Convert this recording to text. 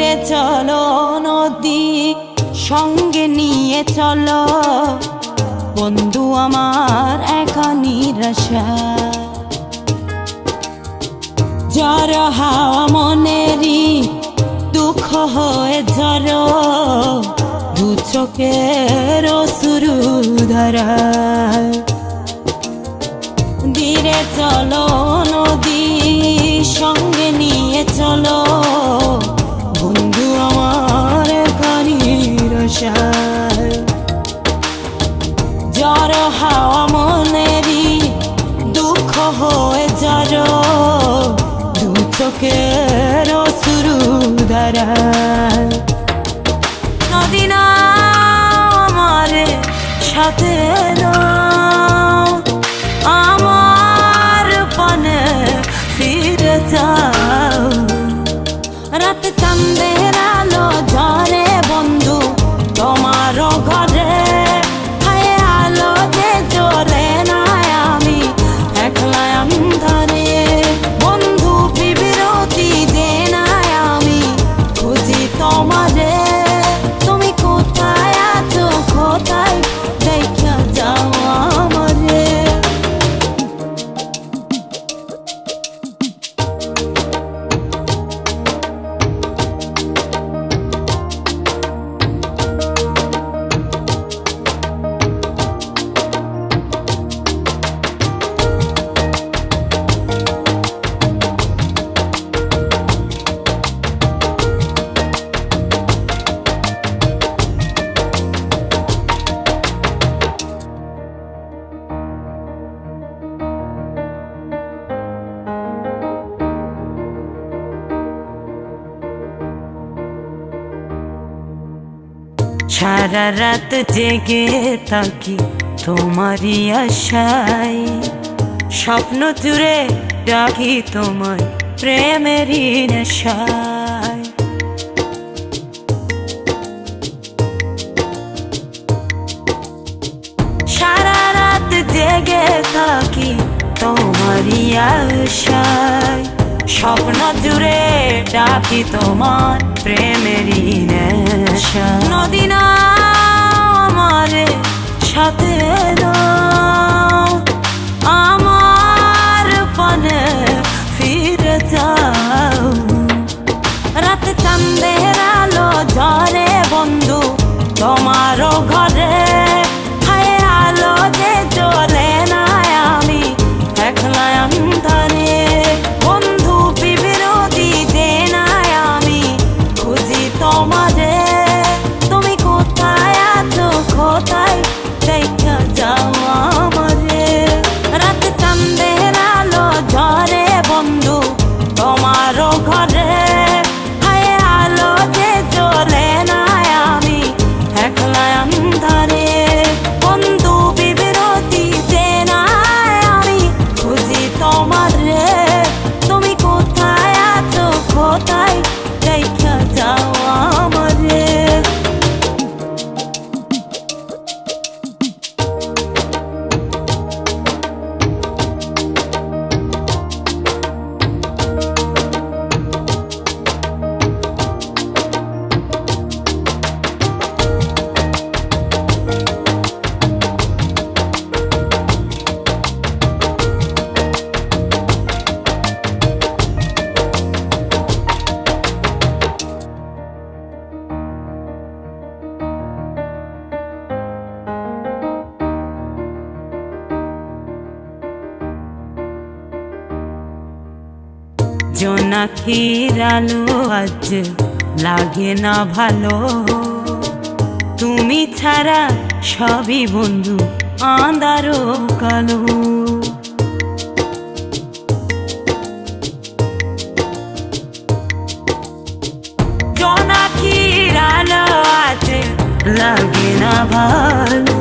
ধীরে চলো নদী সঙ্গে নিয়ে চলো বন্ধু আমার একা নিরাশা ঝড় হাওয়া মনেরই দুঃখ হয়ে ঝড় দু চোখের অশ্রু ধারা ধীরে চলো নদী সঙ্গে নিয়ে চলো বন্ধু আমার একা নিরাশা ঝড় হাওয়া মনেরই দুঃখ হয়ে ঝড় দু চোখের অশ্রু ধারা নদী না আমার সাথে আমার পানে ফিরে যাও রাতে চাঁদের আলো ঝরে বন্ধু তোমার ঘরে হায় আলো যে জ্বলে না আমি একলা অন্ধকারে বন্ধু বিরতি যে না আমি খুঁজি তোমারে তুমি কোথায় আছো কোথায় দেখা যাও আমারে সারা রাত জেগে থাকি তোমারই আশায় স্বপ্ন জুড়ে ডাকি তোমায় প্রেমেরই নেশায় সারা রাত জেগে থাকি তোমারই আশায় স্বপ্ন জুড়ে ডাকি তোমার প্রেমেরই নেশা নদী না আমার সাথে আমার পানে ফিরে যাও রাতে চাঁদের আলো ঝরে বন্ধু তোমার ঘরে হায় আলো যে জ্বলে না আমি একলা অন্ধকারে বন্ধু বিরতি যে না আমি খুঁজি তোমারে তুমি কোথায় আছো কোথায় দেখা যাও আমারে রাতে চাঁদের আলো ঝরে বন্ধু তোমার ঘরে হায় আলো যে জ্বলে না আমি একলা অন্ধকারে বন্ধু বিরতি যে না আমি খুঁজি তোমারে তুমি কোথায় আছো কোথায় দেখা যাও আমারে জোনাকির আলো আজ লাগে না ভালো তুমি ছাড়া সবই বন্ধু আঁধারো কালো জোনাকির আলো আজ লাগে না ভালো